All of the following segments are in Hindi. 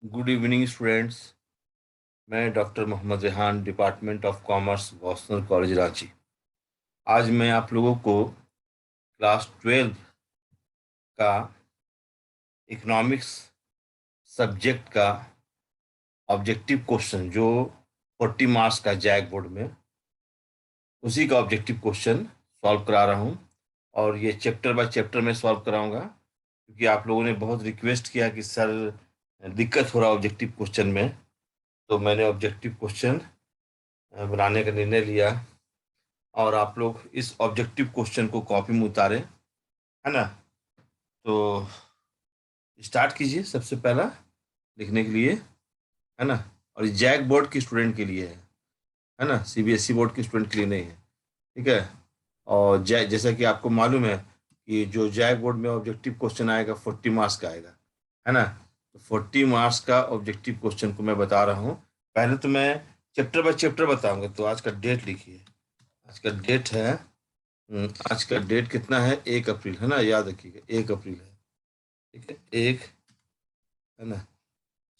Good evening students. मैं doctor Mohammad Rehan, department of commerce, Boston college Ranchi. आज मैं आप लोगों को क्लास 12 का इकोनॉमिक्स सब्जेक्ट का ऑब्जेक्टिव क्वेश्चन जो 40 मार्क्स का जैक बोर्ड में, उसी का ऑब्जेक्टिव क्वेश्चन सॉल्व करा रहा हूँ। और ये चैप्टर बाय चैप्टर में सॉल्व कराऊंगा, क्योंकि आप लोगों ने बहुत रिक्वेस्ट किया कि सर दिक्कत हो रहा ऑब्जेक्टिव क्वेश्चन में। तो मैंने ऑब्जेक्टिव क्वेश्चन बनाने का निर्णय लिया, और आप लोग इस ऑब्जेक्टिव क्वेश्चन को कॉपी में उतारें, है ना। तो स्टार्ट कीजिए सबसे पहला लिखने के लिए, है ना। और ये जैक बोर्ड की स्टूडेंट के लिए है ना, सीबीएसई बोर्ड की स्टूडेंट के लिए नहीं है। ठीक है। और जैसा कि आपको मालूम है कि जो जैक बोर्ड में ऑब्जेक्टिव क्वेश्चन आएगा 40 मार्क्स का आएगा, है ना। तो 40 मार्क्स का ऑब्जेक्टिव क्वेश्चन को मैं बता रहा हूँ। पहले तो मैं चैप्टर बाय चैप्टर बताऊंगा। तो आज का डेट लिखिए। आज का डेट है आज का डेट कितना है? 1 अप्रैल, है ना। याद रखिएगा 1 अप्रैल है। ठीक है, 1, है ना,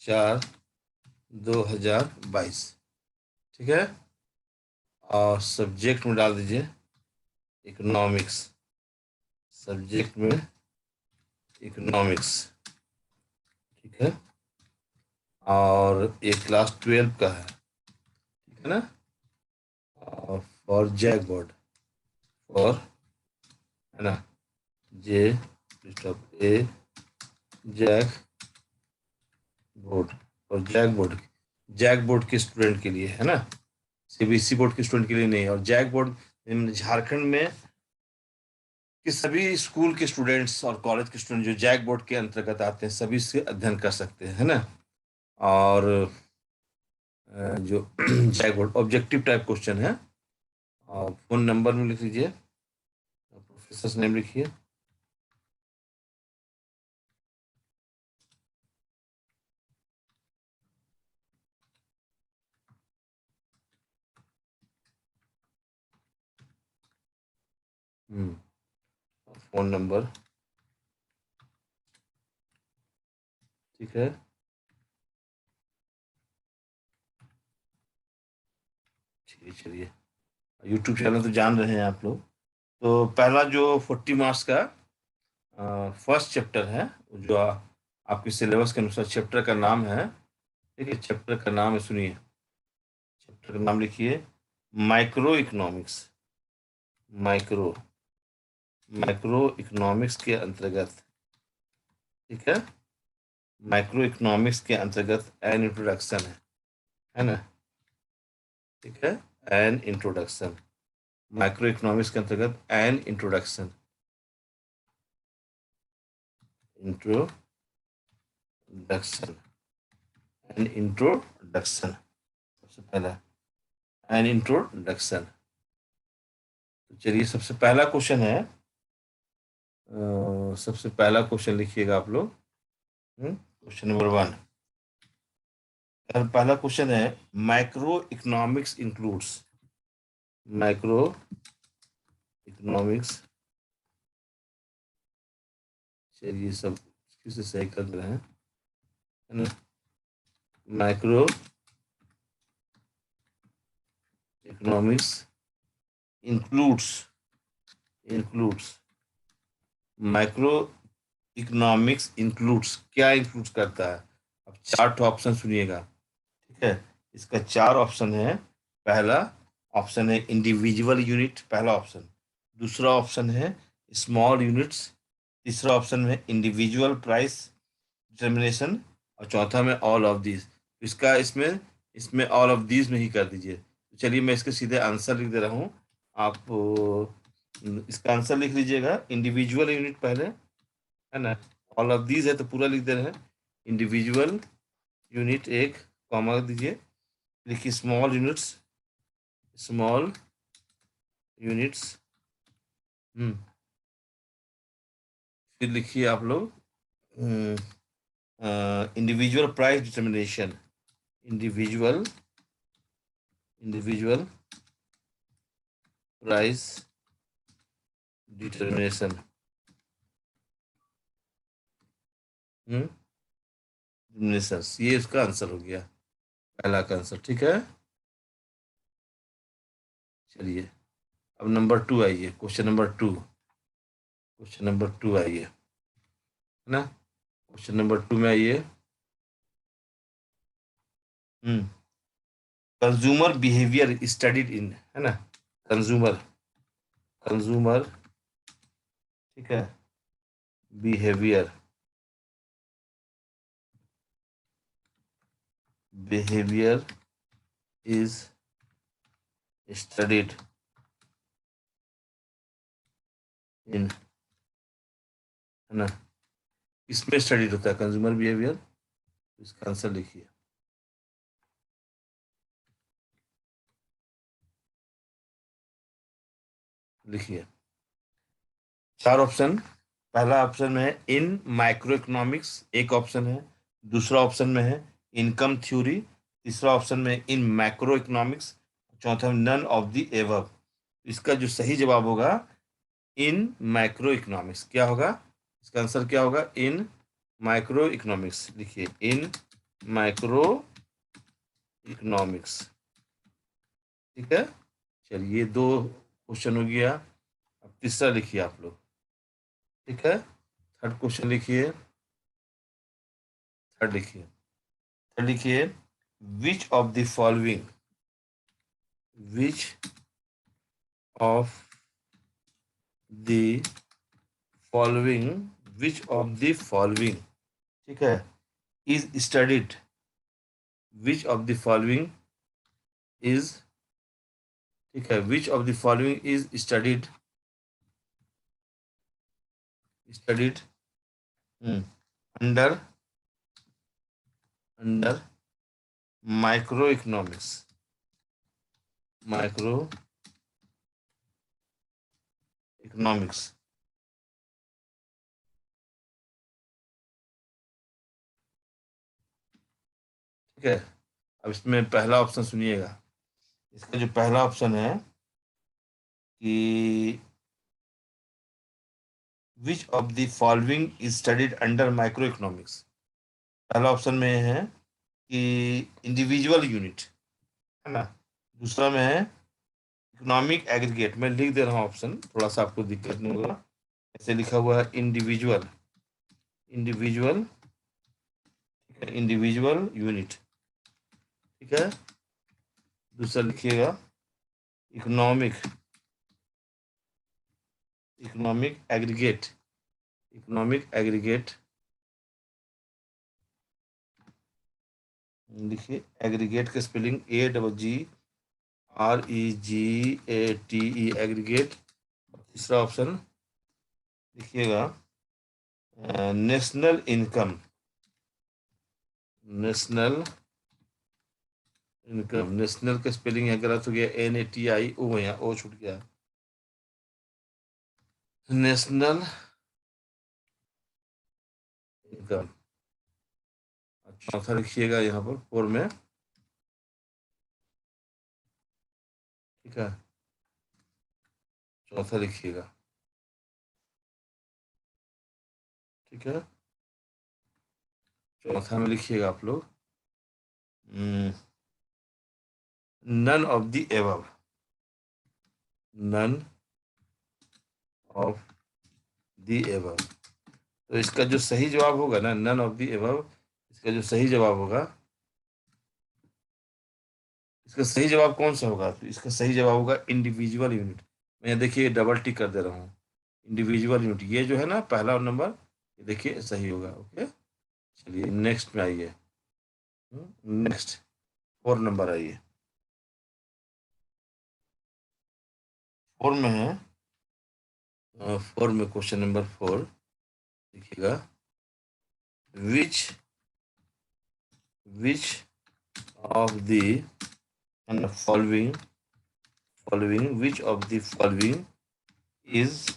4, 2022। ठीक है। और सब्जेक्ट में डाल दीजिए इकोनॉमिक्स। सब्जेक्ट में इकोनॉमिक्स। ठीक है। और ये क्लास 12 का है, ठीक है ना। और फॉर जैक बोर्ड, फॉर, है ना, जे स्टॉप ए जैक बोर्ड। और जैक बोर्ड के स्टूडेंट के लिए, है ना। सीबीएसई बोर्ड के स्टूडेंट के लिए नहीं। और जैक बोर्ड झारखंड में कि सभी स्कूल के स्टूडेंट्स और कॉलेज के स्टूडेंट जो जैक बोर्ड के अंतर्गत आते हैं सभी से अध्ययन कर सकते हैं, है ना। और जो JAC board objective type question है। और फोन नंबर में लिख लीजिए, प्रोफेसर नेम लिखिए। फोन नंबर, ठीक है। चलिए, यूट्यूब चैनल तो जान रहे हैं आप लोग। तो पहला जो 40 मार्क्स का फर्स्ट चैप्टर है, जो आपके सिलेबस के अनुसार चैप्टर का नाम है। ठीक है, चैप्टर का नाम है, सुनिए। चैप्टर का नाम लिखिए micro economics. Micro micro economics के अंतर्गत, ठीक है, माइक्रो इकोनॉमिक्स के अंतर्गत एन इंट्रोडक्शन है ना। ठीक है, एन इंट्रोडक्शन। माइक्रो इकोनॉमिक्स के अंतर्गत an introduction, introduction, an introduction. सबसे पहला एन इंट्रोडक्शन। तो चलिए, सबसे पहला क्वेश्चन है। सबसे पहला क्वेश्चन लिखिएगा आप लोग। Question number 1। पहला क्वेश्चन है, micro economics includes. Micro economics, चलिए सब फिर से सही कर रहे हैं, है ना। Micro economics includes, includes micro economics includes क्या इंक्लूड्स करता है? अब 4 ऑप्शन सुनिएगा। ठीक है, इसका 4 ऑप्शन है। पहला ऑप्शन है इंडिविजुअल यूनिट, पहला ऑप्शन। दूसरा ऑप्शन है स्मॉल यूनिट्स। तीसरा ऑप्शन में इंडिविजुअल प्राइस डिटर्मिनेशन। और चौथा में ऑल ऑफ दीज। इसका इसमें इसमें ऑल ऑफ दीज में ही कर दीजिए। तो चलिए, मैं इसके सीधे आंसर लिख दे रहा हूँ। आप इसका आंसर लिख लीजिएगा। इंडिविजुअल यूनिट पहले, है ना। ऑल ऑफ दीज है तो पूरा लिख दे रहे हैं। इंडिविजुअल यूनिट एक कॉमा दीजिए। लिखिए स्मॉल यूनिट्स, स्मॉल यूनिट्स। फिर लिखिए आप लोग individual price determination. Individual individual price determination. Diminutions, ये इसका आंसर हो गया, पहला का आंसर। ठीक है, चलिए अब नंबर टू आइए, question number two. Question number two आइए, है ना। क्वेश्चन नंबर टू में आइए। हम्म कंज्यूमर बिहेवियर स्टडीड इन, है ना। कंज्यूमर, कंज्यूमर, ठीक है, behaviour, behaviour is studied in, है ना। इसमें स्टडीड होता है कंज्यूमर बिहेवियर, इसका आंसर लिखिए। लिखिए चार ऑप्शन। पहला ऑप्शन में है इन माइक्रो इकोनॉमिक्स, एक ऑप्शन है। दूसरा ऑप्शन में है इनकम थ्योरी। तीसरा ऑप्शन में इन मैक्रो इकोनॉमिक्स। चौथा में नन ऑफ द एबव। इसका जो सही जवाब होगा इन माइक्रो इकोनॉमिक्स। क्या होगा इसका आंसर, क्या होगा, इन माइक्रो इकोनॉमिक्स। लिखिए इन माइक्रो इकोनॉमिक्स। ठीक है, चलिए दो क्वेश्चन हो गया। अब तीसरा लिखिए आप लोग। ठीक है, थर्ड क्वेश्चन लिखिए। थर्ड लिखिए, थर्ड लिखिए which of the following, which of the following, which of the following, ठीक है, is studied, which of the following is, ठीक है, विच of the following is studied, studied under, under micro economics, micro economics. ठीक है, अब इसमें पहला ऑप्शन सुनिएगा। इसका जो पहला ऑप्शन है कि which of the following is studied under micro economics. पहला ऑप्शन में है कि इंडिविजुअल यूनिट, है ना। दूसरा में है इकोनॉमिक एग्रीगेट। मैं लिख दे रहा हूँ ऑप्शन, थोड़ा सा आपको दिक्कत नहीं होगा। ऐसे लिखा हुआ है इंडिविजुअल, इंडिविजुअल, इंडिविजुअल यूनिट। ठीक है, दूसरा लिखिएगा economic, economic aggregate, economic aggregate. लिखिए एग्रीगेट का स्पेलिंग AGGATE, एग्रीगेट। तीसरा ऑप्शन लिखिएगा national income, national income. National का स्पेलिंग है गलत हो गया, NATIO, यहाँ ओ छूट गया, नेशनल इनकम। चौथा लिखिएगा यहाँ पर फोर में। ठीक है, चौथा लिखिएगा। ठीक है, चौथा में लिखिएगा आप लोग none of the above, none of the above. तो इसका जो सही जवाब होगा ना, नन ऑफ द एबव, इसका जो सही जवाब होगा, इसका सही जवाब कौन सा होगा, तो इसका सही जवाब होगा इंडिविजुअल यूनिट। मैं देखिए डबल टिक कर दे रहा हूँ, इंडिविजुअल यूनिट, ये जो है ना पहला नंबर, ये देखिए सही होगा। ओके, चलिए नेक्स्ट में आइए। नेक्स्ट फोर नंबर आइए। फोर में है, फोर में क्वेश्चन नंबर फोर लिखिएगा which, which of the following, following, which of the following is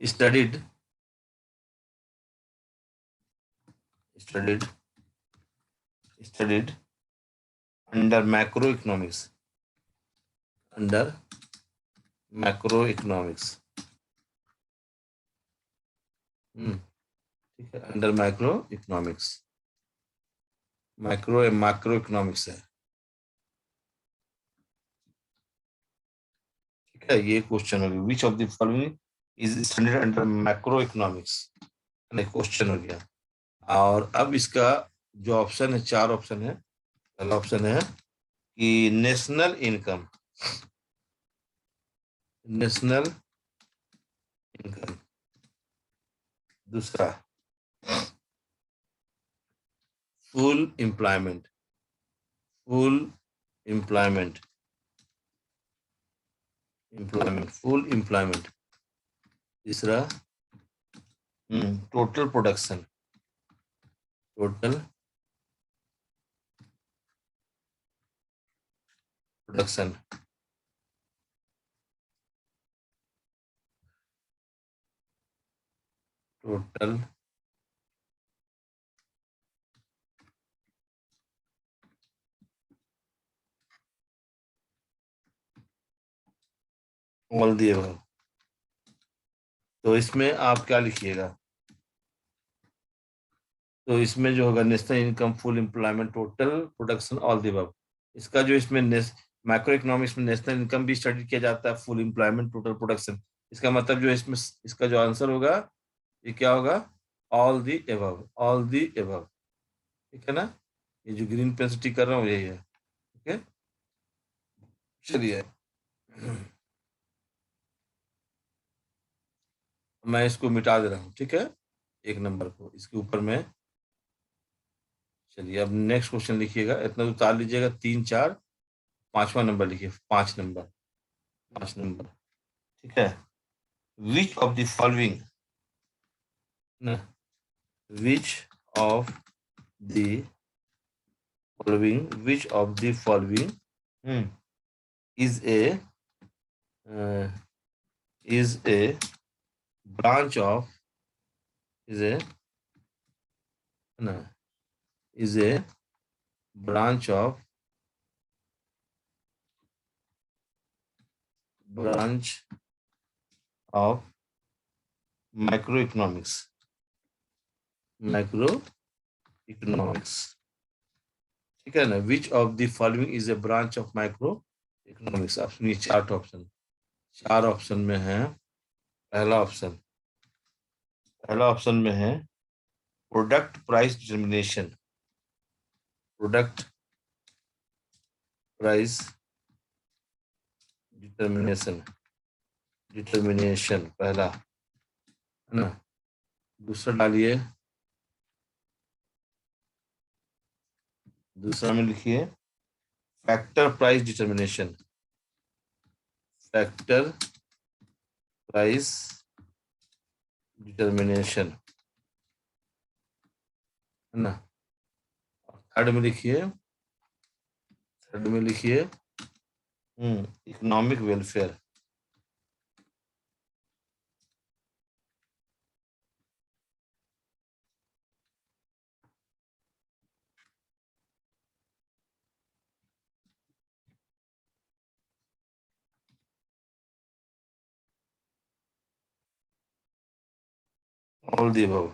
studied, studied, studied under macroeconomics, under macroeconomics, ठीक है, under micro economics. Macro economics है, ठीक है। ये क्वेश्चन हो गया, विच of the following is studied under macro economics, question हो गया। और अब इसका जो ऑप्शन है, चार ऑप्शन है। पहला ऑप्शन है कि नेशनल इनकम, नेशनल इनकम। दूसरा full employment, full employment, full employment. तीसरा total production, total production. Total all the above. तो इसमें आप क्या लिखिएगा? तो इसमें जो होगा national income, full employment, total production, all the above. इसका जो इसमें मैक्रो इकोनॉमिक्स में नेशनल इनकम भी स्टडी किया जाता है, फुल एम्प्लॉयमेंट, टोटल प्रोडक्शन। इसका मतलब जो इसमें इसका जो आंसर होगा ये क्या होगा? All the above, all the above, ठीक है ना। ये जो ग्रीन पेन से टिक कर रहा हूँ यही है, ठीक है। चलिए मैं इसको मिटा दे रहा हूँ, ठीक है, एक नंबर को इसके ऊपर में। चलिए अब नेक्स्ट क्वेश्चन लिखिएगा, इतना तो उतार लीजिएगा, 3 4, पांचवा नंबर लिखिए, 5 नंबर, 5 नंबर, ठीक है। विच of the following, which of the following, which of the following is a is a branch of, is a no, is a branch of, branch of microeconomics, microeconomics, ठीक है ना। Which of the following is a branch of micro economics. आप सुनिए, चार ऑप्शन, चार ऑप्शन में है। पहला ऑप्शन, पहला ऑप्शन में है product price determination, product price determination, determination पहला, है ना। दूसरा डालिए, दूसरा में लिखिए factor price determination, factor price determination, है ना। थर्ड में लिखिए, थर्ड में लिखिए economic welfare, all the above,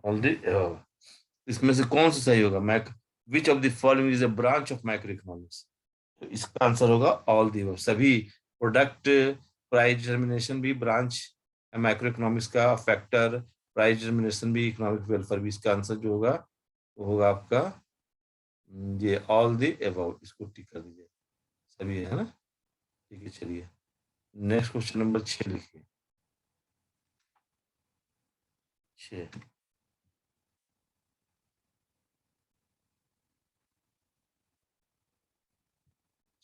all the above. इसमें से कौन सा सही होगा? Mark which of the following is a branch of micro economics, तो इसका आंसर होगा ऑल दी अबव। सभी प्रोडक्ट प्राइस डिटर्मिनेशन भी ब्रांच है माइक्रो इकोनॉमिक्स का, फैक्टर प्राइस डिटर्मिनेशन भी, इकोनॉमिक वेलफेयर भी। इसका आंसर जो होगा वो होगा आपका ये ऑल दी अबव। इसको टिक कर दीजिए, सभी है ना, ठीक है। चलिए नेक्स्ट क्वेश्चन नंबर 6 लिखिए, 6।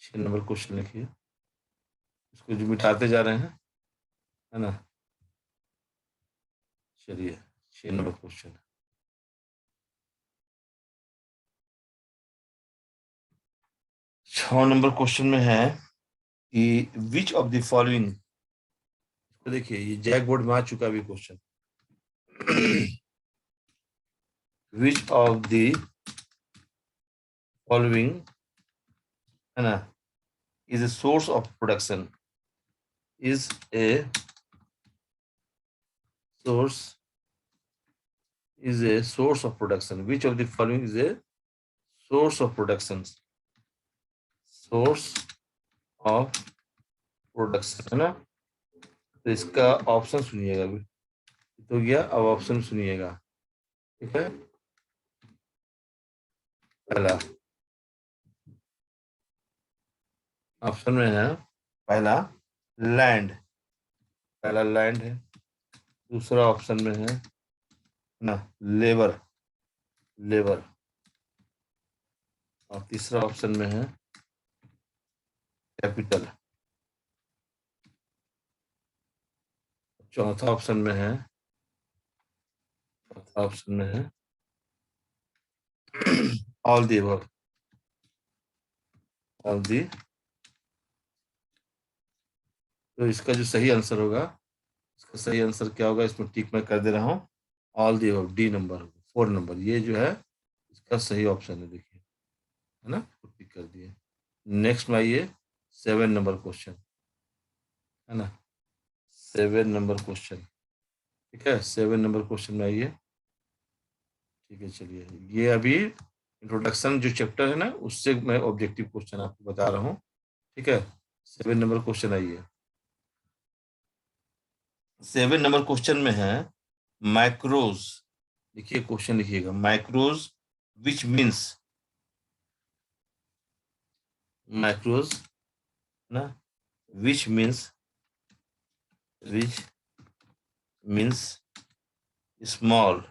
6 नंबर क्वेश्चन लिखिए, इसको जो मिटाते जा रहे हैं, है ना। चलिए 6 नंबर क्वेश्चन, 6 नंबर क्वेश्चन में है कि विच ऑफ द फॉलोइंग, तो देखिए ये जैक बोर्ड में आ चुका भी question. Which of the following, है ना, is a source of production, is a source is a source of production? Which of the following is a source of production? Source of production है ना? तो इसका ऑप्शन सुनिएगा अभी तो गया, अब ऑप्शन सुनिएगा, ठीक है। पहला ऑप्शन में है, पहला लैंड, पहला लैंड है। दूसरा ऑप्शन में है ना लेबर, लेबर। और तीसरा ऑप्शन में है कैपिटल। चौथा ऑप्शन में है, चौथा ऑप्शन में है ऑल दी अबव, ऑल दी। तो इसका जो सही आंसर होगा, इसका सही आंसर क्या होगा, इसमें टिक मैं कर दे रहा हूँ, all the above, D number 4 number, ये जो है इसका सही ऑप्शन है, देखिए, है ना, तो टिक कर दिए। नेक्स्ट में आइए 7 नंबर क्वेश्चन, है ना, 7 नंबर क्वेश्चन, ठीक है। 7 नंबर क्वेश्चन में आइए, ठीक है। चलिए, ये अभी इंट्रोडक्शन जो चैप्टर है ना, उससे मैं ऑब्जेक्टिव क्वेश्चन आपको बता रहा हूँ, ठीक है। 7 नंबर क्वेश्चन आइए। 7 नंबर क्वेश्चन में है माइक्रोज, देखिए क्वेश्चन लिखिएगा, माइक्रोज विच मीन्स, माइक्रोज ना, which means, which means small,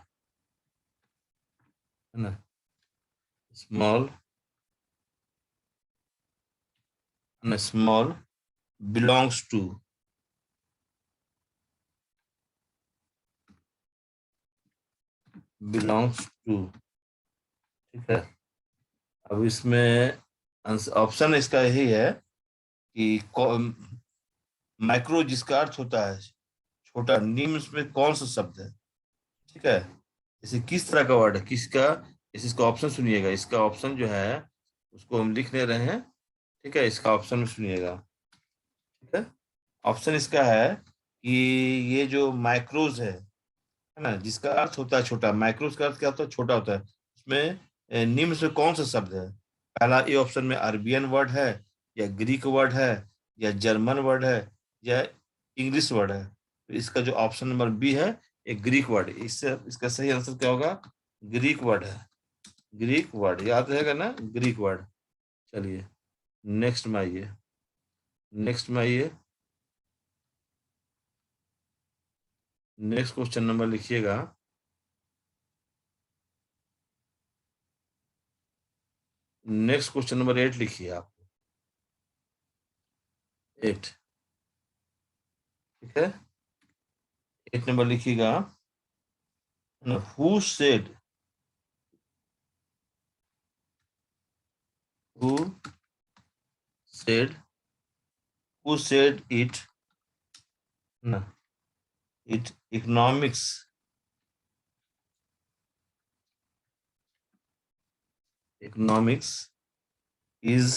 है ना, स्मॉल, ना, small belongs to, belongs to, ठीक है। अब इसमें ऑप्शन इसका यही है कि माइक्रो जिसका अर्थ होता है छोटा, निम्न में कौन सा शब्द है, ठीक है। इसे किस तरह का वर्ड है, किसका, इसका ऑप्शन सुनिएगा, इसका ऑप्शन जो है उसको हम लिख ले रहे हैं, ठीक है। इसका ऑप्शन में सुनिएगा, ठीक है। ऑप्शन इसका है कि ये जो माइक्रोज है ना, जिसका अर्थ होता है छोटा, माइक्रोज का अर्थ क्या होता है, छोटा होता है। इसमें निम्न से कौन सा शब्द है, पहला ए ऑप्शन में अरबियन वर्ड है, या ग्रीक वर्ड है, या जर्मन वर्ड है, या इंग्लिश वर्ड है। तो इसका जो ऑप्शन नंबर बी है, एक ग्रीक वर्ड, इससे इसका सही आंसर क्या होगा, ग्रीक वर्ड है, ग्रीक वर्ड, याद रहेगा ना, ग्रीक वर्ड। चलिए नेक्स्ट में आइए, नेक्स्ट में आइए, नेक्स्ट क्वेश्चन नंबर लिखिएगा, नेक्स्ट क्वेश्चन नंबर 8 लिखिए आप, 8, ठीक है। 8 नंबर लिखिएगा, who said, who said, who said it, ना, it economics, economics is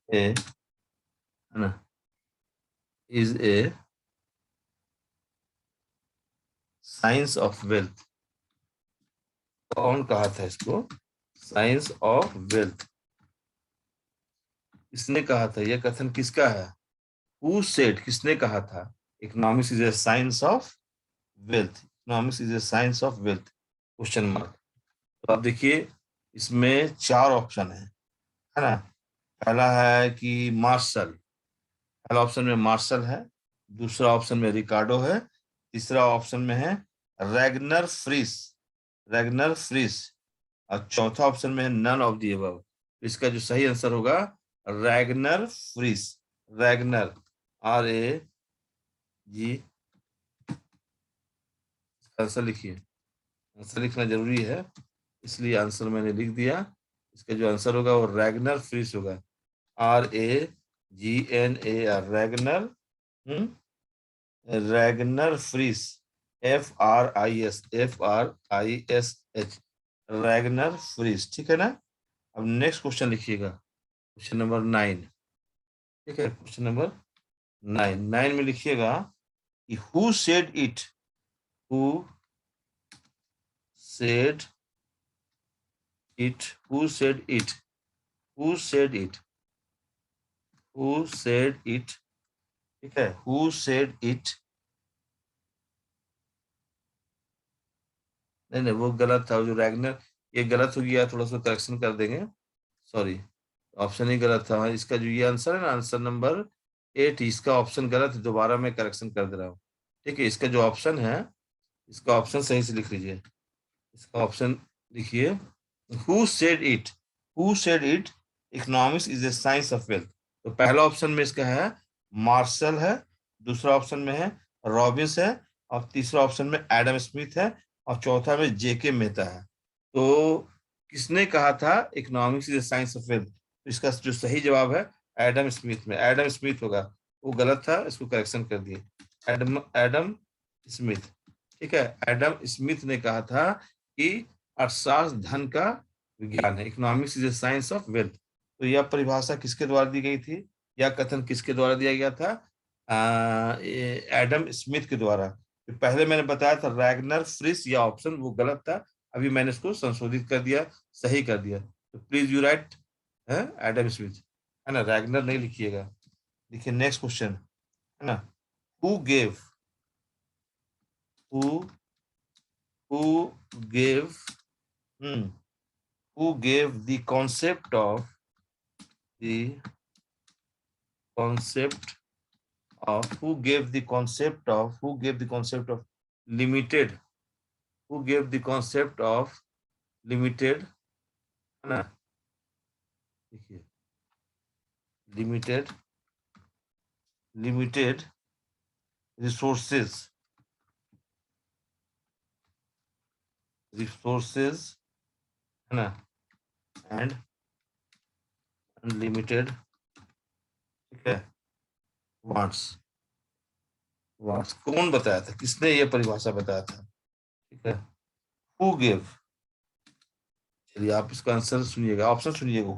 a, है ना, is a science of wealth. कौन कहा था इसको, साइंस ऑफ वेल्थ, किसने कहा था, यह कथन किसका है, हु सेड, किसने कहा था, economics is a science of wealth, economics is a science of wealth, question mark. तो आप देखिए, इसमें 4 ऑप्शन है ना। पहला है कि मार्शल, पहला ऑप्शन में मार्शल है, दूसरा ऑप्शन में रिकार्डो है, तीसरा ऑप्शन में है रैगनर फ्रिस, रैगनर फ्रिस, और चौथा ऑप्शन में है नन ऑफ दी अबव। इसका जो सही आंसर होगा Ragnar Frisch, Ragnar, RAG, answer लिखिए, आंसर लिखना जरूरी है, इसलिए आंसर मैंने लिख दिया। इसका जो आंसर होगा वो रैगनर फ्रिस होगा, RAGNAR, Ragnar, Ragnar Frisch, FRIS, Ragnar Frisch, ठीक है ना। अब नेक्स्ट क्वेश्चन लिखिएगा, क्वेश्चन नंबर 9, ठीक है। क्वेश्चन नंबर 9, 9 में लिखिएगा कि who said it, who said it? Who said it? Who said it? Who said it? ठीक है, who said it? नहीं नहीं, वो गलत था, जो रैगनर, ये गलत हो गया, थोड़ा सा करेक्शन कर देंगे। सॉरी, ऑप्शन ही गलत था। इसका जो ये आंसर है ना, आंसर नंबर 8, इसका ऑप्शन गलत है, दोबारा मैं करेक्शन कर दे रहा हूँ। ठीक है, इसका जो ऑप्शन है, इसका ऑप्शन सही से लिख लीजिए। इसका ऑप्शन लिखिए, who said it? Who said it? Economics is a science of wealth. तो पहला ऑप्शन में इसका है मार्शल है, दूसरा ऑप्शन में है रॉबिन्स है, और तीसरा ऑप्शन में एडम स्मिथ है, और चौथा में जेके मेहता है। तो किसने कहा था economics is a science of wealth? तो इसका जो सही जवाब है एडम स्मिथ में, एडम स्मिथ होगा। वो गलत था, इसको करेक्शन कर दिए, एडम एडम स्मिथ। ठीक है, एडम स्मिथ ने कहा था कि अर्थशास्त्र धन का विज्ञान है, economics is a science of wealth. तो यह परिभाषा किसके द्वारा दी गई थी, यह कथन किसके द्वारा दिया गया था? एडम स्मिथ के द्वारा। तो पहले मैंने बताया था रैगनर फ्रिस, यह ऑप्शन वो गलत था, अभी मैंने इसको संशोधित कर दिया, सही कर दिया। तो प्लीज यू राइट है एडम स्मिथ, है ना, रैगनर नहीं लिखिएगा। देखिए नेक्स्ट क्वेश्चन, है ना, who gave, who who gave who gave the the concept who gave the concept of limited, who gave the concept of limited, है ना, देखिए, limited limited resources, है ना, and unlimited, ठीक है, wants, कौन बताया था, किसने ये परिभाषा बताया था? ठीक है, हु गेव, चलिए आप इसका आंसर सुनिएगा, ऑप्शन सुनिएगा,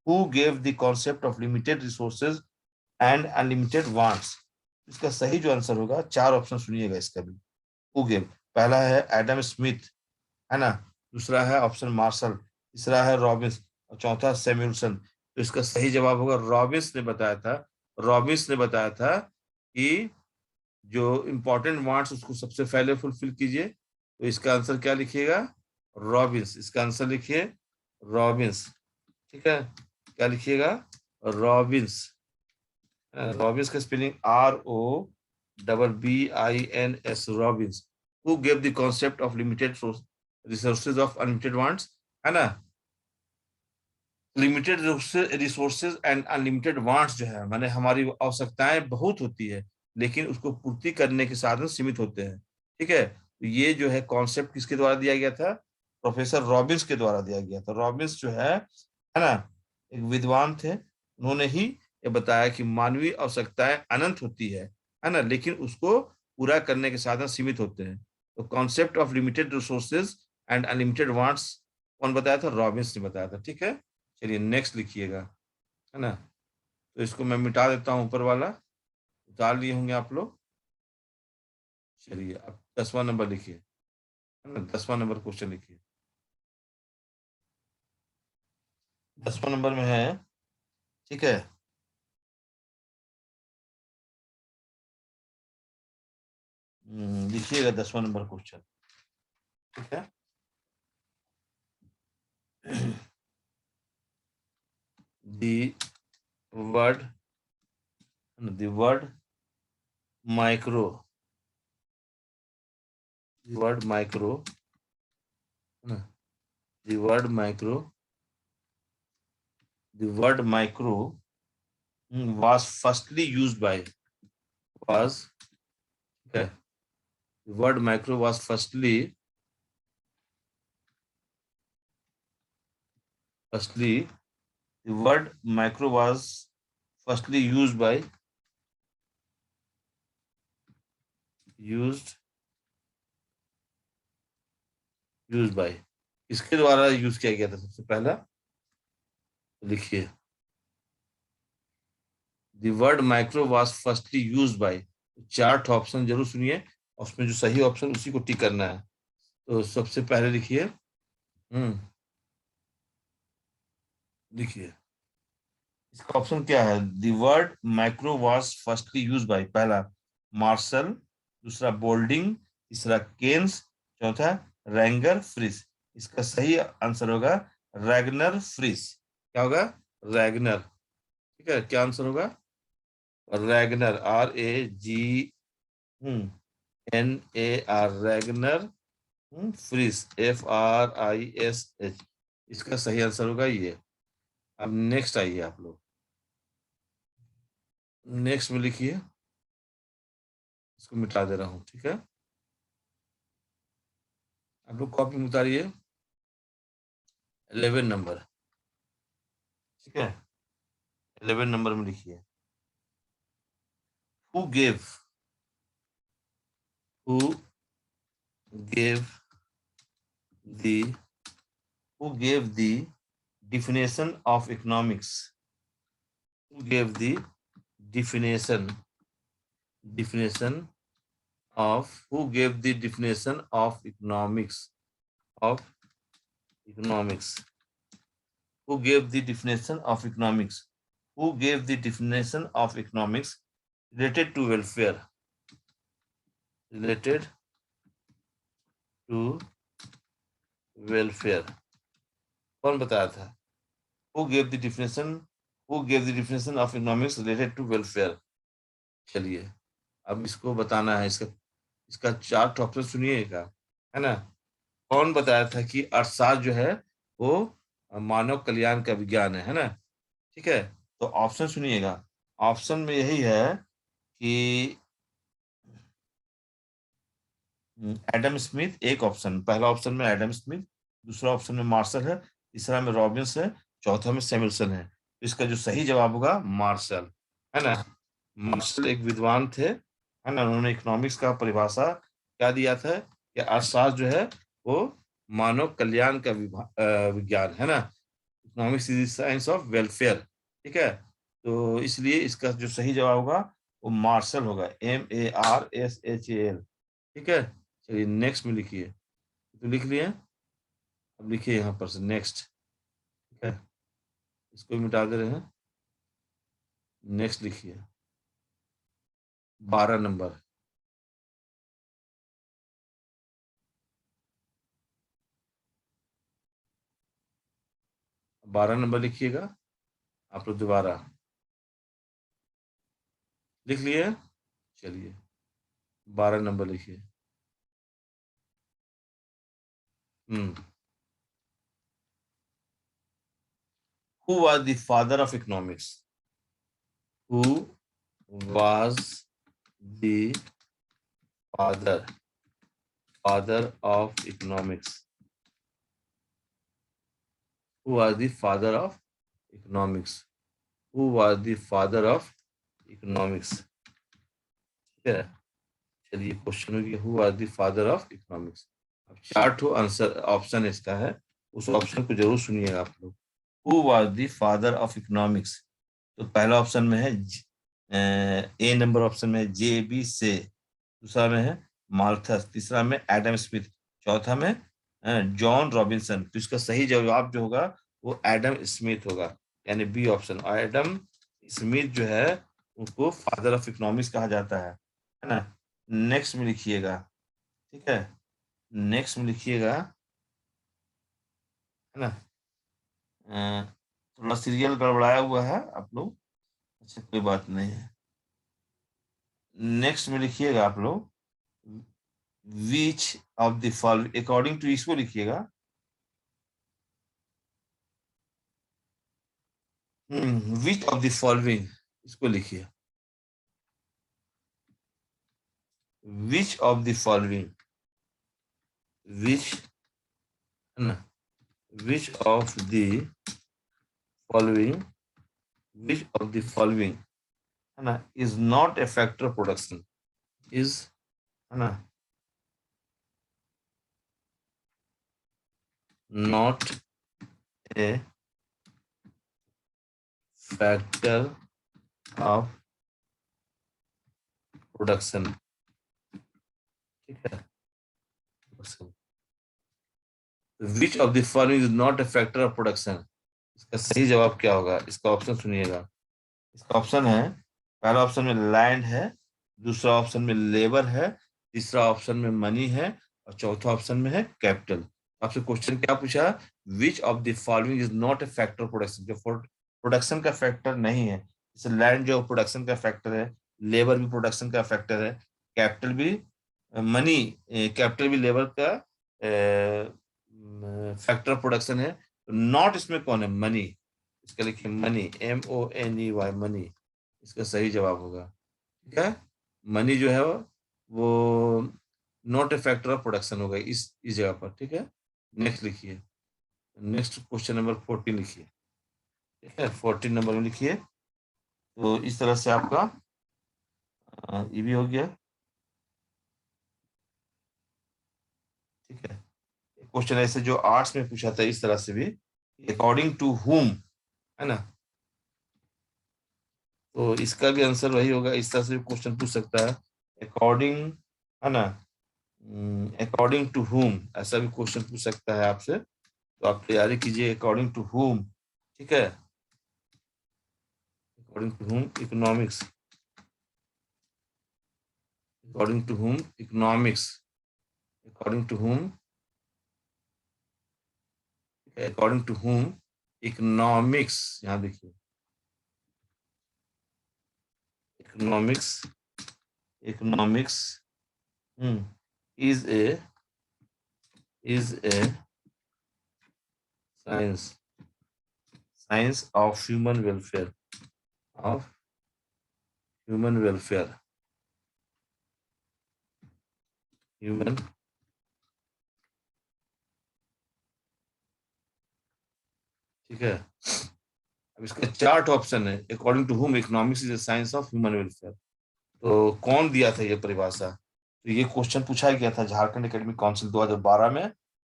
who gave the concept of limited resources and unlimited wants. इसका सही जो आंसर होगा, चार ऑप्शन सुनिएगा इसका भी, हु गेव, पहला है एडम स्मिथ, है ना, दूसरा है ऑप्शन मार्शल, तीसरा है रॉबिन्स, और चौथा सैमुअलसन। तो इसका सही जवाब होगा रॉबिन्स ने बताया था, रॉबिन्स ने बताया था कि जो इंपॉर्टेंट वांट्स उसको सबसे पहले फुलफिल कीजिए। तो इसका आंसर क्या लिखिएगा? रॉबिन्स, इसका आंसर लिखिए रॉबिन्स। ठीक है, क्या लिखिएगा? रॉबिन्स। रॉबिन्स का spelling ROBBINS, Robins. Who gave the concept of limited resources of unlimited wants, है ना। Limited resources and unlimited wants जो है, माने हमारी आवश्यकताएं बहुत होती है, लेकिन उसको पूर्ति करने के साधन सीमित होते हैं। ठीक है, तो ये जो है कॉन्सेप्ट किसके द्वारा दिया गया था? प्रोफेसर रॉबिन्स के द्वारा दिया गया था। रॉबिन्स जो है ना, एक विद्वान थे, उन्होंने ही ये बताया कि मानवीय आवश्यकताएं अनंत होती है ना, लेकिन उसको पूरा करने के साधन सीमित होते हैं। तो concept of limited resources and unlimited wants कौन बताया था? रॉबिन्स ने बताया था। ठीक है, चलिए नेक्स्ट लिखिएगा, है ना। तो इसको मैं मिटा देता हूं, ऊपर वाला उतार लिए होंगे आप लोग। चलिए अब 10वां नंबर लिखिए, है ना, 10वां नंबर क्वेश्चन लिखिए। 10वां नंबर में है, ठीक है, लिखिएगा 10वां नंबर क्वेश्चन। ठीक है, the word micro, the word micro, है ना, the word micro, the word micro was firstly used by, was, okay, the word micro was firstly the word micro was firstly used by, used by, इसके द्वारा यूज किया गया था सबसे पहला? लिखिए, the word micro was firstly used by, चार ऑप्शन जरूर सुनिए, और उसमें जो सही ऑप्शन उसी को टिक करना है। तो सबसे पहले लिखिए, लिखिए इसका ऑप्शन क्या है। The word micro was firstly use by, पहला मार्शल, दूसरा बोल्डिंग, तीसरा केन्स, चौथा रैंगर फ्रिस। इसका सही आंसर होगा रैगनर फ्रिस। क्या होगा? रैगनर। ठीक है, क्या आंसर होगा? Ragnar, RAG NAR, Ragnar Frisch, FRISH। इसका सही आंसर होगा ये। अब नेक्स्ट आइए आप लोग, नेक्स्ट में लिखिए, इसको मिटा दे रहा हूँ, ठीक है। आप लोग कॉपी में उतारिए 11 नंबर, ठीक है। 11 नंबर में लिखिए, who gave, who gave the who gave the definition of economics, who gave the definition who gave the definition of of economics, who gave the definition of economics, who gave the definition of economics related to welfare, related to welfare, कौन बताया था? who gave the definition who gave the definition of economics related to welfare। चलिए, अब इसको बताना है, इसका इसका 4 ऑप्शन सुनिएगा, है ना। कौन बताया था कि अर्थशास्त्र जो है वो मानव कल्याण का विज्ञान है ना। ठीक है, तो ऑप्शन सुनिएगा। ऑप्शन में यही है कि एडम स्मिथ, एक ऑप्शन, पहला ऑप्शन में एडम स्मिथ, दूसरा ऑप्शन में मार्शल है, तीसरा में रॉबिन्स है, चौथा में सैमुअल्सन है। तो इसका जो सही जवाब होगा मार्शल, है ना। मार्शल एक विद्वान थे, है ना। उन्होंने इकोनॉमिक्स का परिभाषा क्या दिया था कि अर्थशास्त्र जो है वो मानव कल्याण का विज्ञान है ना। Economics is science of welfare. ठीक है, तो इसलिए इसका जो सही जवाब होगा वो मार्शल होगा, MARSHAL। ठीक है, चलिए नेक्स्ट में लिखिए। तो लिख लिए, अब लिखिए यहाँ पर से नेक्स्ट। ठीक है, इसको मिटा दे रहे हैं, नेक्स्ट लिखिए 12 नंबर। 12 नंबर लिखिएगा आप लोग दोबारा। लिख लिए, चलिए 12 नंबर लिखिए। Hmm who was the father of economics, who was the father of economics, who was the father of economics, who was the father of economics। ठीक है, चलिए क्वेश्चन हो गया, who was the father of economics. अब 4 ठो आंसर ऑप्शन इसका है, उस ऑप्शन को जरूर सुनिएगा आप लोग। Who was the father of economics, तो पहला ऑप्शन में है ए नंबर ऑप्शन में है JB से, दूसरा में है माल्थस, तीसरा में एडम स्मिथ, चौथा में जॉन रॉबिन्सन। तो इसका सही जवाब जो होगा वो एडम स्मिथ होगा, यानी बी ऑप्शन। एडम स्मिथ जो है उनको फादर ऑफ इकोनॉमिक्स कहा जाता है ना। नेक्स्ट में लिखिएगा, ठीक है, नेक्स्ट में लिखिएगा, है ना। थोड़ा सीरियल गड़बड़ाया हुआ है आप लोग, अच्छा कोई बात नहीं है। नेक्स्ट में लिखिएगा आप लोग, which of the following, according to इसको लिखिएगा, विच ऑफ द फॉलोइंग, इसको लिखिए, which of the following, which, है ना, which of the following, which of the following, है ना, is not a factor of production, is, है ना, not a factor of production. ठीक है, production. Which of the following is not a factor of production. इसका सही जवाब क्या होगा? इसका ऑप्शन सुनिएगा। इसका ऑप्शन है, पहला ऑप्शन में लैंड है, दूसरा ऑप्शन में लेबर है, तीसरा ऑप्शन में मनी है, और चौथा ऑप्शन में है कैपिटल। आपसे क्वेश्चन क्या पूछा? विच of the following is not a factor production, जो प्रोडक्शन का फैक्टर नहीं है। जैसे लैंड जो प्रोडक्शन का फैक्टर है, लेबर भी प्रोडक्शन का फैक्टर है, कैपिटल भी, मनी, कैपिटल भी लेबर का फैक्टर प्रोडक्शन है। नॉट इसमें कौन है? मनी। इसका लिखिए मनी, MONEY, मनी इसका सही जवाब होगा। ठीक है, मनी जो है वो not a factor of production होगा इस जगह पर। ठीक है, नेक्स्ट लिखिए। नेक्स्ट क्वेश्चन नंबर 14 लिखिए। ठीक है, 14 नंबर में लिखिए। तो इस तरह से आपका ये भी हो गया। ठीक है, क्वेश्चन ऐसे जो आर्ट्स में पूछा था इस तरह से भी, अकॉर्डिंग टू हुम, है ना। तो इसका भी आंसर वही होगा, इस तरह से भी क्वेश्चन पूछ सकता है, अकॉर्डिंग, है ना, अकॉर्डिंग टू हुम, ऐसा भी क्वेश्चन पूछ सकता है आपसे। तो आप तैयारी कीजिए, अकॉर्डिंग टू हुम। ठीक है, according to whom economics, according to whom economics, according to whom, according to whom economics, यहाँ देखिए economics, economics is a is a science, science of human welfare, of human welfare, human। ठीक है, अब इसका चार्ट ऑप्शन है, according to whom economics is a science of human welfare. तो कौन दिया था ये परिभाषा? तो ये क्वेश्चन पूछा गया था झारखंड एकेडमिक काउंसिल 2012 में,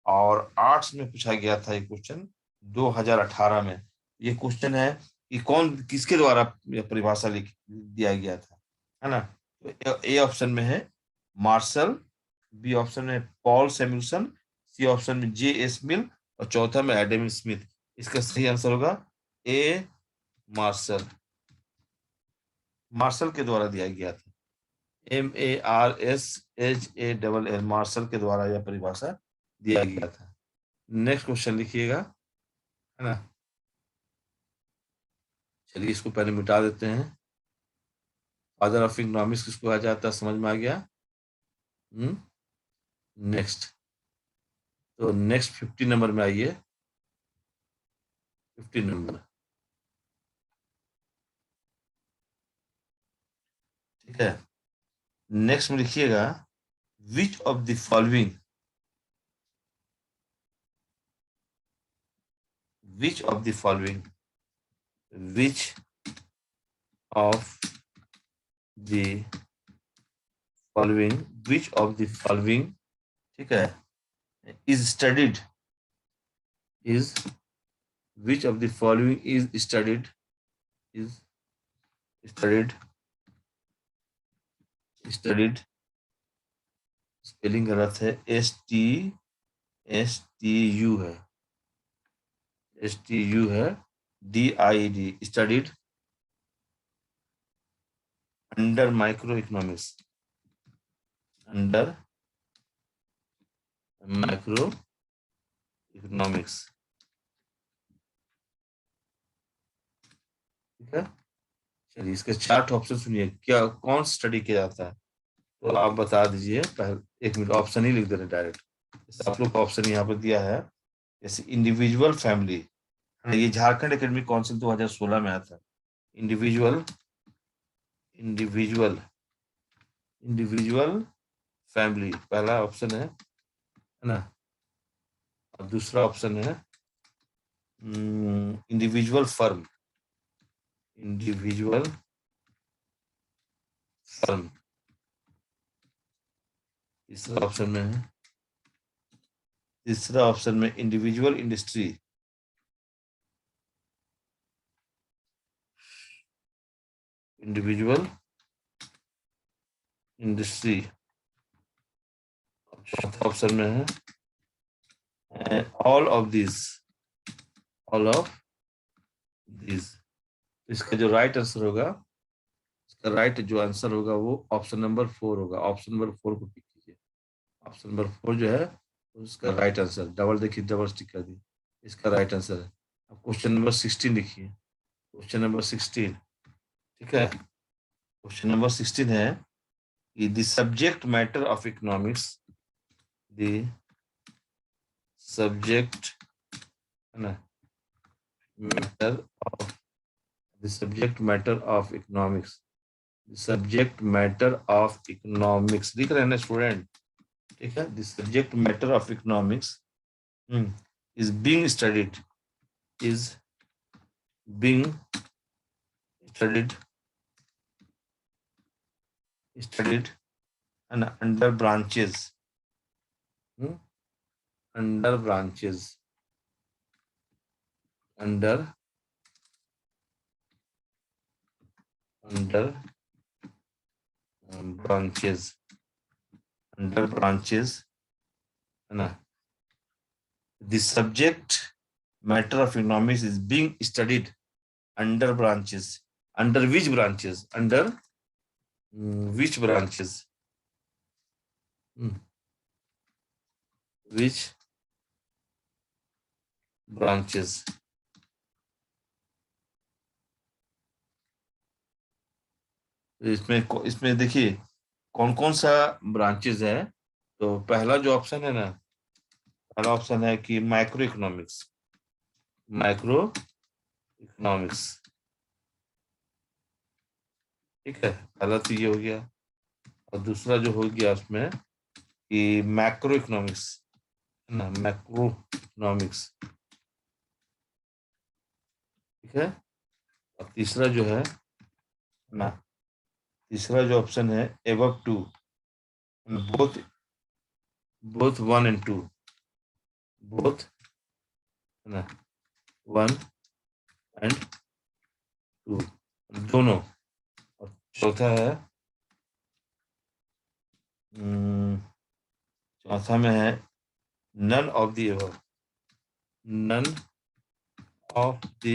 और आर्ट्स में पूछा गया था ये क्वेश्चन 2018 में। ये क्वेश्चन है कि कौन, किसके द्वारा ये परिभाषा लिख दिया गया था, है ना। तो ए ऑप्शन में है मार्शल, बी ऑप्शन में पॉल सैमुअल्सन, सी ऑप्शन में JS मिल, और चौथा में एडम स्मिथ। इसका सही आंसर होगा ए, मार्शल। मार्शल के द्वारा दिया गया था, MARSHALL, मार्शल के द्वारा यह परिभाषा दिया गया था। नेक्स्ट क्वेश्चन लिखिएगा, है ना। चलिए इसको पहले मिटा देते हैं। फादर ऑफ इकोनॉमिक्स किसको कहा जाता है, समझ में आ गया। नेक्स्ट, तो नेक्स्ट 50 नंबर में आइए, 50 नंबर। ठीक है, नेक्स्ट में लिखिएगा, which of the following, which of the following, which of the following, which of the following, ठीक है, is studied, is, which of the following is studied, is studied, studied, spelling गलत है, STU है, STU है, DID, studied under micro economics, under micro economics. ठीक है, चलिए इसके चार्ट ऑप्शन सुनिए, क्या कौन स्टडी किया जाता है, तो आप बता दीजिए। पहले 1 मिनट, ऑप्शन ही लिख दे रहे डायरेक्ट। जैसे आप लोग का ऑप्शन यहाँ पर दिया है, जैसे इंडिविजुअल फैमिली, ये झारखंड एकेडमिक काउंसिल 2016 में आया था। इंडिविजुअल, इंडिविजुअल, इंडिविजुअल फैमिली पहला ऑप्शन है ना। और दूसरा ऑप्शन है इंडिविजुअल फर्म, इंडिविजुअल फर्म, तीसरा ऑप्शन में है, तीसरा ऑप्शन में इंडिविजुअल इंडस्ट्री, इंडिविजुअल इंडस्ट्री, चौथा ऑप्शन में है all of this, all of this. इसका जो राइट आंसर होगा, इसका राइट जो आंसर होगा वो ऑप्शन नंबर 4 होगा। ऑप्शन नंबर 4 को टिक कीजिए। ऑप्शन नंबर 4 जो है उसका राइट आंसर, डबल देखिए, डबल टिक कर दी, इसका राइट आंसर है। अब क्वेश्चन नंबर 16 लिखिए। क्वेश्चन नंबर 16, ठीक है। क्वेश्चन नंबर 16 है कि the subject matter of economics, the subject, है ना, matter of, the subject matter of economics, subject matter of economics लिख रहे हैं ना स्टूडेंट, ठीक है। The subject matter of economics is being studied, is being studied, studied and under branches, under branches, under branches, under branches, है ना। The subject matter of economics is being studied under branches. Under which branches? Under which branches? Which branches? इसमें देखिए कौन कौन सा ब्रांचेस है। तो पहला जो ऑप्शन है ना, पहला ऑप्शन है कि माइक्रो इकोनॉमिक्स, माइक्रो इकोनॉमिक्स, ठीक है, पहला तो ये हो गया। और दूसरा जो हो गया उसमें कि मैक्रो इकोनॉमिक्स, है ना, मैक्रो इकोनॉमिक्स, ठीक है। और तीसरा जो है ना, तीसरा जो ऑप्शन है above two, both, both 1 and 2, both, है ना, 1 and 2, दोनों। और चौथा है, चौथा में है none of the above, none of the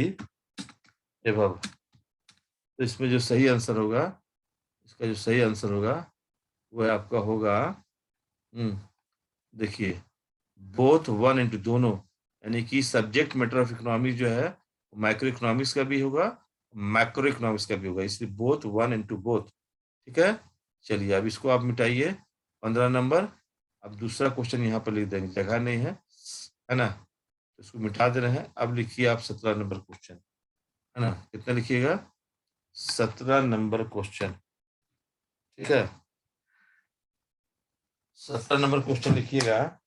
above. तो इसमें जो सही आंसर होगा, इसका जो सही आंसर होगा वह आपका होगा, देखिए, बोथ 1 and 2, दोनों, यानी कि सब्जेक्ट मैटर ऑफ इकोनॉमिक्स जो है माइक्रो इकोनॉमिक्स का भी होगा, मैक्रो इकोनॉमिक्स का भी होगा, इसलिए बोथ 1 and 2 बोथ, ठीक है। चलिए अब इसको आप मिटाइए, 15 नंबर। अब दूसरा क्वेश्चन यहाँ पर लिख देंगे, जगह नहीं है ना, तो इसको मिटा दे रहे हैं। अब लिखिए आप 17 नंबर क्वेश्चन, है ना, कितना लिखिएगा, 17 नंबर क्वेश्चन, ठीक है। 17 नंबर क्वेश्चन लिखिएगा।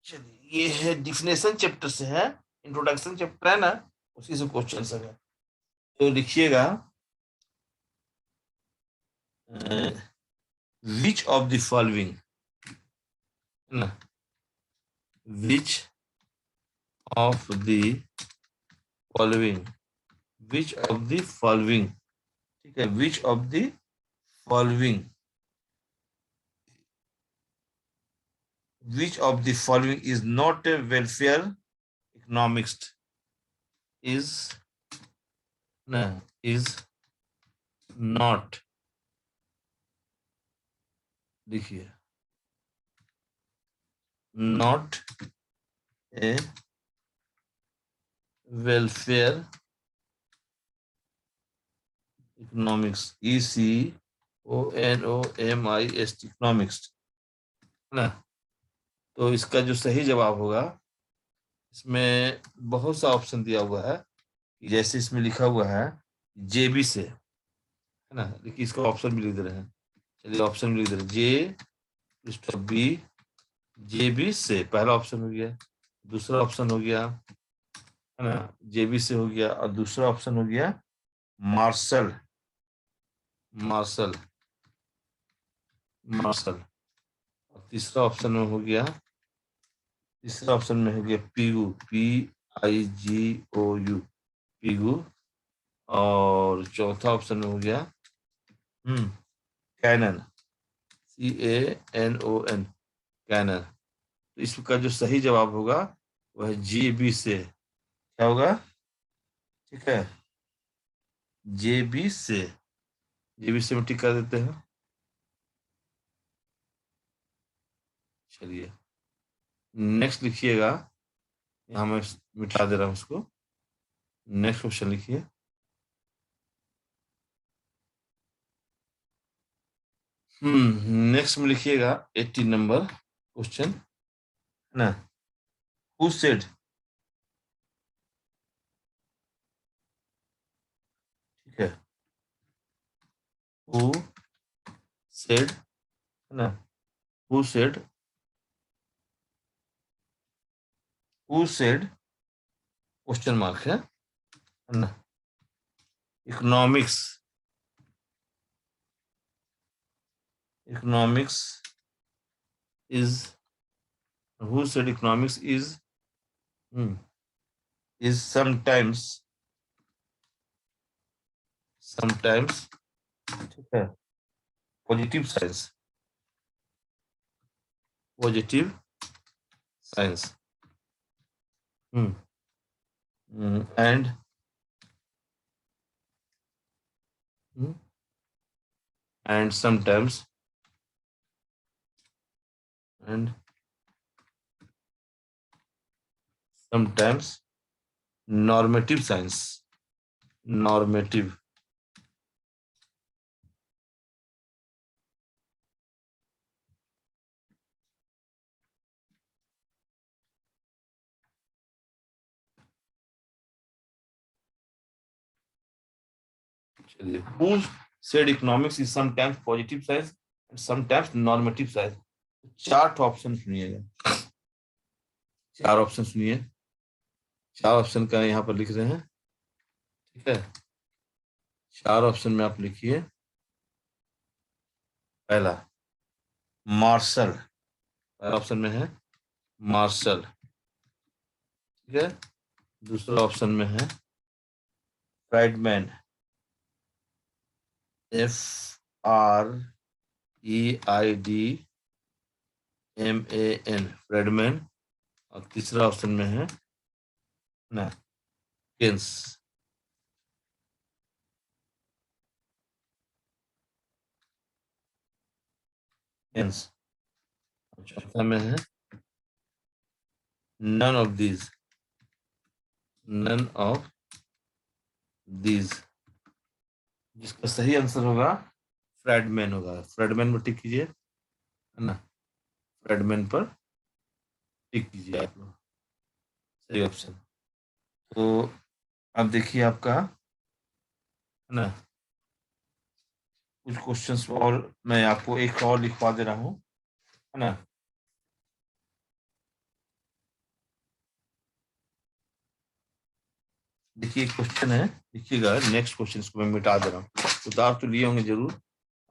चलिए, ये है डिफिनेशन चैप्टर से है, इंट्रोडक्शन चैप्टर है ना, उसी से क्वेश्चन सब है। तो लिखिएगा, विच ऑफ द फॉलोइंग, है ना, which of the following, which of the following, ठीक है, विच of the following, which of the following is not a welfare economics, is, no, is not, देखिए, not a welfare economics, ECONOMIST economics, है ना। तो इसका जो सही जवाब होगा, इसमें बहुत सा ऑप्शन दिया हुआ है, जैसे इसमें लिखा हुआ है जेबी से, है ना, देखिए इसका ऑप्शन भी लिख दे रहे हैं। चलिए ऑप्शन भी लिख दे रहे हैं, जे बी, जेबी से पहला ऑप्शन हो गया, दूसरा ऑप्शन हो गया, है ना, जेबी से हो गया, और दूसरा ऑप्शन हो गया मार्शल, मार्शल, मार्शल। और तीसरा ऑप्शन में हो गया, तीसरा ऑप्शन में हो गया पीयू, PIGOU, पीगू। और चौथा ऑप्शन में हो गया कैनन, CANON, कैनन। तो इसका जो सही जवाब होगा वह JB से। क्या होगा? ठीक है, JB से। JB से में टिक कर देते हैं। चलिए नेक्स्ट लिखिएगा। यहाँ मैं मिटा दे रहा हूँ इसको। नेक्स्ट क्वेश्चन लिखिए। नेक्स्ट में लिखिएगा 80 नंबर क्वेश्चन, है ना। हु सेड, ठीक है, हु सेड, है ना। Who said, who said question mark है ना। Economics, economics is, who said economics is sometimes, ठीक है, positive science, positive science, and and sometimes and sometimes normative science, normative। चलिए, who said economics is sometimes positive science and sometimes normative science? चार ऑप्शन सुनिएगा, चार ऑप्शन सुनिए। चार ऑप्शन का यहाँ पर लिख रहे हैं, ठीक है। चार ऑप्शन में आप लिखिए। पहला मार्शल, पहला ऑप्शन में है मार्शल, ठीक है। दूसरा ऑप्शन में है फ्राइडमैन, FREIDMAN, फ्रेडमैन। और तीसरा ऑप्शन में है ना केन्स। केन्स। चौथा में है none of these, none of these. जिसका सही आंसर होगा फ्रेडमैन होगा। फ्रेडमैन पर टिक कीजिए, है ना। फ्रेडमैन पर टिक कीजिए आप लोग, सही ऑप्शन। तो अब देखिए आपका, है ना, कुछ क्वेश्चंस और मैं आपको एक और लिखवा दे रहा हूँ, है ना। देखिए क्वेश्चन है, देखिएगा नेक्स्ट क्वेश्चन, इसको मैं मिटा दे रहा हूँ। उतार तो लिए होंगे जरूर,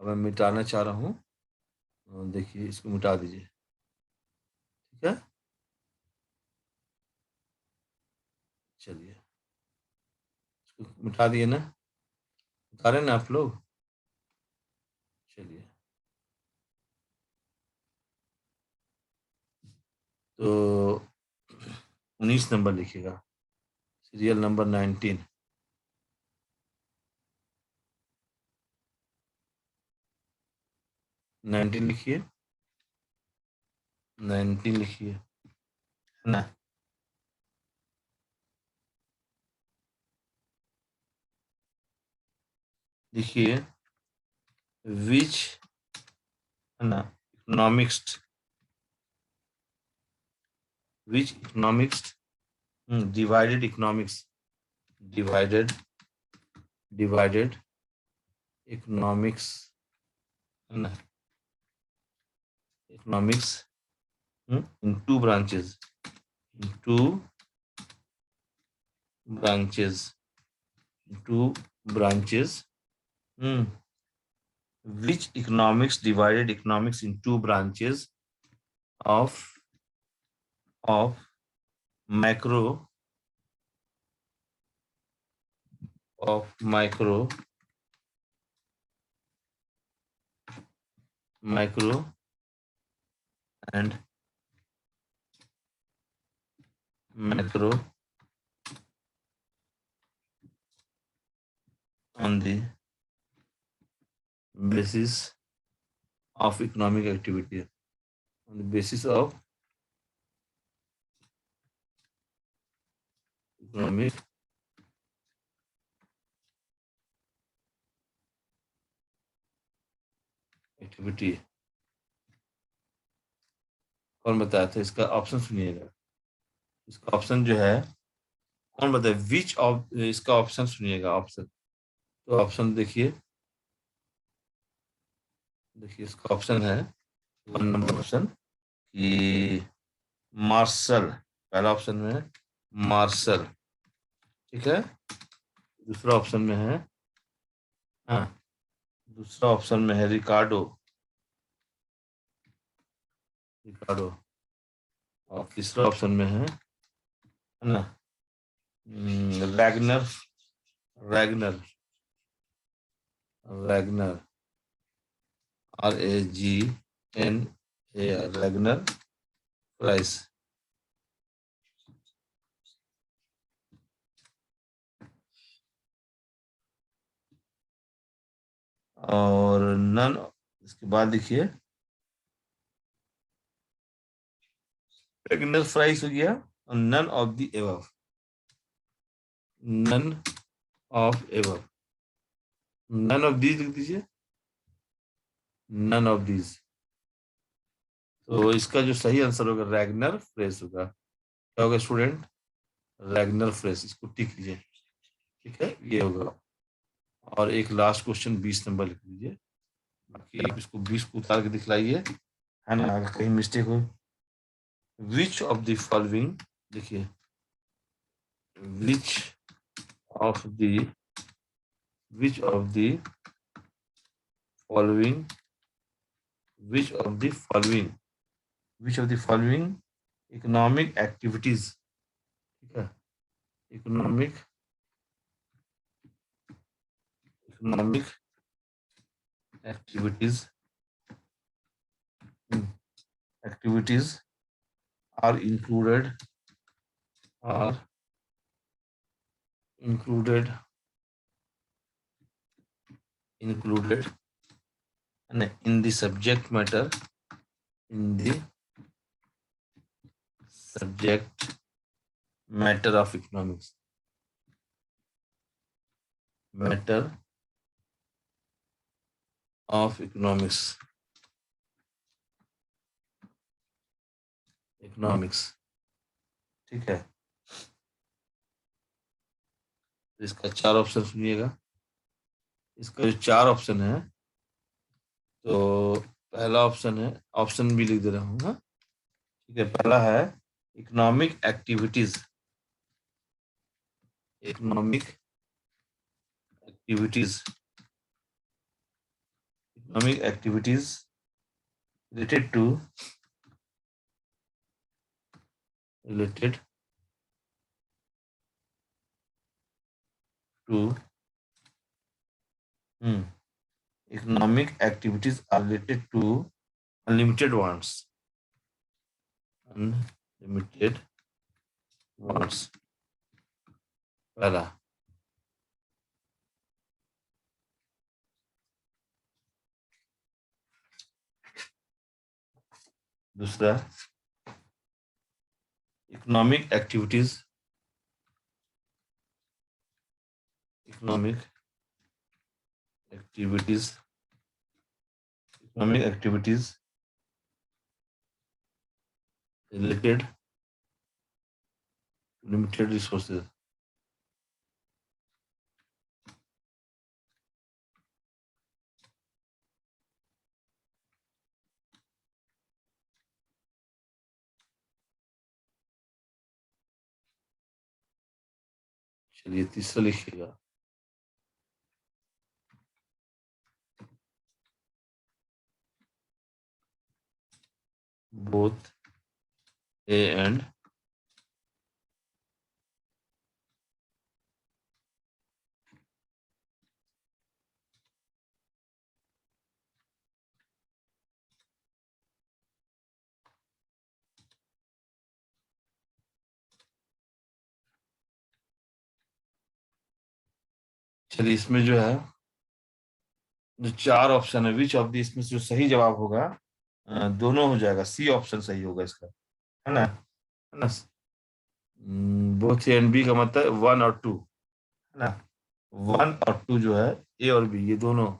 अब मैं मिटाना चाह रहा हूँ। देखिए इसको मिटा दीजिए, ठीक है। चलिए इसको मिटा दिए ना, उतारे ना आप लोग। चलिए तो 19 नंबर लिखिएगा, सीरियल नंबर 19। 19 लिखिए, 19 लिखिए, है ना। लिखिए विच, है ना, economics, which economics, divided economics, divided, divided economics, है ना, economics into branches, into branches, two branches, which economics divided economics in two branches of macro, of micro and macro on the basis of economic activity, on the basis of economic activity. कौन बताया था? इसका ऑप्शन सुनिएगा। इसका ऑप्शन जो है, कौन बताए? विच ऑफ, इसका ऑप्शन सुनिएगा, ऑप्शन। तो ऑप्शन देखिए, देखिए इसका ऑप्शन है, 1 नंबर ऑप्शन कि मार्शल, पहला ऑप्शन में है मार्शल, ठीक है। दूसरा ऑप्शन में है, हाँ, दूसरा ऑप्शन में है रिकार्डो, रिकार्डो। और तीसरा ऑप्शन में है ना, Ragnar, Ragnar, Ragnar, RAGN Ragnar price. और नन, इसके बाद देखिए रैगनर प्राइस हो गया, और none of the above, none of above, none of these लिख दीजिए, नन ऑफ दीज। तो इसका जो सही आंसर होगा रैगनर फ्रेस होगा। क्या होगा स्टूडेंट? रैगनर फ्रेस, इसको टिक लीजिए, ठीक है, ये होगा। और एक लास्ट क्वेश्चन 20 नंबर लिख लीजिए, बाकी आप इसको 20 को उतार के दिखलाइए, है ना, अगर कहीं मिस्टेक हो। विच ऑफ द फॉलोइंग, देखिए, विच of the, which of the following, which of the following, which of the following economic activities, ठीक है, economic, economic activities, activities are are included in the subject matter, in the subject matter of economics, matter of economics, economics, ठीक है। तो इसका 4 ऑप्शन सुनिएगा। इसका जो 4 ऑप्शन है, तो पहला ऑप्शन है, ऑप्शन भी लिख दे रहा हूँ, हाँ, ठीक है। पहला है economic activities, economic activities, economic activities related to, related to economic activities are related to unlimited wants, unlimited wants, पहला। दूसरा, economic activities, economic activities, economic activities related limited resources. चलिए तीसरा लिखिएगा, both A and चलिए इसमें जो है जो चार ऑप्शन है, विच ऑफ दी, इसमें से जो सही जवाब होगा दोनों हो जाएगा, सी ऑप्शन सही होगा इसका, है ना। बोथ ए एंड बी का मतलब वन और टू, है ना। वन और टू जो है, ए और बी ये दोनों,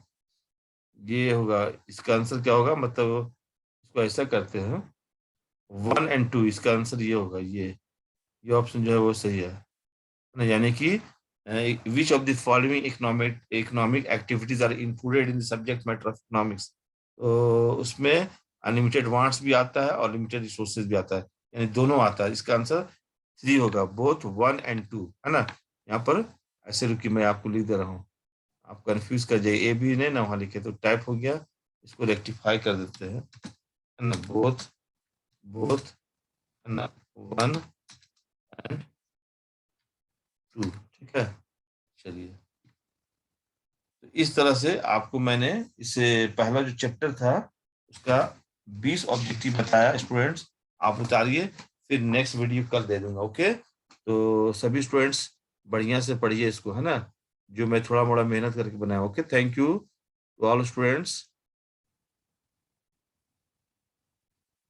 ये होगा इसका आंसर। क्या होगा मतलब, इसको ऐसा करते हैं, वन एंड टू, इसका आंसर ये होगा, ये ऑप्शन जो है वो सही है ना। यानी कि which of the following economic activities are included in the subject matter of economics. तो उसमें अनलिमिटेड वांट्स भी आता है और लिमिटेड रिसोर्सेज भी आता है, यानी दोनों आता है। इसका आंसर थ्री होगा, बोथ वन एंड टू, है ना। यहाँ पर ऐसे रुकी, मैं आपको लिख दे रहा हूँ, आप कंफ्यूज कर जाइए, ए बी ने ना वहाँ लिखे तो टाइप हो गया, इसको रेक्टिफाई कर देते हैं, है ना। बोथ बोथ, है ना, वन एंड टू, ठीक है। चलिए, तो इस तरह से आपको मैंने इससे पहला जो चैप्टर था उसका 20 ऑब्जेक्टिव बताया स्टूडेंट्स। आप उतारिए, फिर नेक्स्ट वीडियो कल दे दूंगा, ओके। तो सभी स्टूडेंट्स बढ़िया से पढ़िए इसको, है ना, जो मैं थोड़ा मोड़ा मेहनत करके बनाया। Okay, thank you to all students.